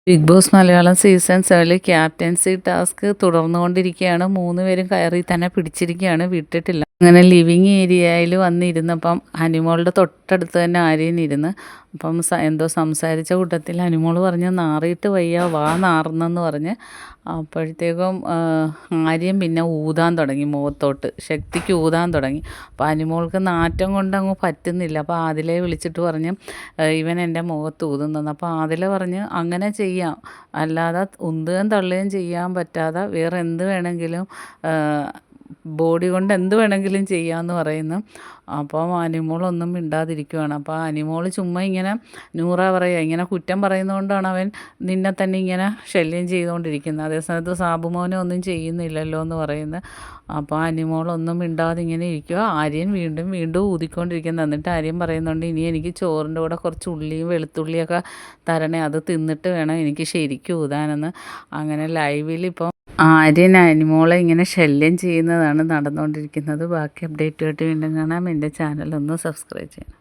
Big Boss Malayalam season 7 captaincy task തുടർന്നുകൊണ്ടിരിക്കുകയാണ്. 3 പേരും കയറി തന്നെ പിടിച്ചിരിക്കുകയാണ്, വിട്ടിട്ടില്ല. അങ്ങനെ ലിവിങ് ഏരിയയിൽ വന്നിരുന്നപ്പം ഹനിമോളുടെ തൊട്ടടുത്ത് തന്നെ ആര്യൻ ഇരുന്ന് അപ്പം എന്തോ സംസാരിച്ച കൂട്ടത്തിൽ ഹനിമോൾ പറഞ്ഞ് നാറിയിട്ട് വയ്യ, വാ നാറുന്നെന്ന് പറഞ്ഞ്. അപ്പോഴത്തേക്കും ആര്യൻ പിന്നെ ഊതാൻ തുടങ്ങി, മുഖത്തോട്ട് ശക്തിക്ക് ഊതാൻ തുടങ്ങി. അപ്പോൾ ഹനിമോൾക്ക് നാറ്റം കൊണ്ട് അങ്ങ് പറ്റുന്നില്ല. അപ്പോൾ ആദിലയെ വിളിച്ചിട്ട് പറഞ്ഞ് ഇവൻ എൻ്റെ മുഖത്ത് ഊതുന്നെന്ന്. അപ്പോൾ ആദില പറഞ്ഞ് അങ്ങനെ ചെയ്യാം, അല്ലാതെ ഉന്തുകയും തള്ളുകയും ചെയ്യാൻ പറ്റാതെ വേറെ എന്ത് വേണമെങ്കിലും ബോഡി കൊണ്ട് എന്ത് വേണമെങ്കിലും ചെയ്യാമെന്ന് പറയുന്നു. അപ്പോൾ അനിമോളൊന്നും മിണ്ടാതിരിക്കുവാണ്. അപ്പോൾ അനിമോൾ ചുമ്മാ ഇങ്ങനെ നൂറ പറയുക, ഇങ്ങനെ കുറ്റം പറയുന്നതുകൊണ്ടാണ് അവൻ നിന്നെ തന്നെ ഇങ്ങനെ ശല്യം ചെയ്തുകൊണ്ടിരിക്കുന്നത്, അതേസമയത്ത് സാബുമോനെ ഒന്നും ചെയ്യുന്നില്ലല്ലോ എന്ന് പറയുന്നത്. അപ്പോൾ അനിമോളൊന്നും മിണ്ടാതെ ഇങ്ങനെ ഇരിക്കുക. ആര്യൻ വീണ്ടും വീണ്ടും ഊതിക്കൊണ്ടിരിക്കുന്നത്. എന്നിട്ട് ആര്യൻ പറയുന്നുണ്ട്, ഇനി എനിക്ക് ചോറിൻ്റെ കൂടെ കുറച്ച് ഉള്ളിയും വെളുത്തുള്ളിയൊക്കെ തരണേ, അത് തിന്നിട്ട് വേണം എനിക്ക് ശരിക്കും ഊതാനെന്ന്. അങ്ങനെ ലൈവിൽ ഇപ്പോൾ ആര്യൻ അനിമോളെ ഇങ്ങനെ ശല്യം ചെയ്യുന്നതാണ് നടന്നുകൊണ്ടിരിക്കുന്നത്. ബാക്കി അപ്ഡേറ്റുമായിട്ട് വീണ്ടും കാണാം. എൻ്റെ ചാനൽ ഒന്ന് സബ്സ്ക്രൈബ് ചെയ്യണം.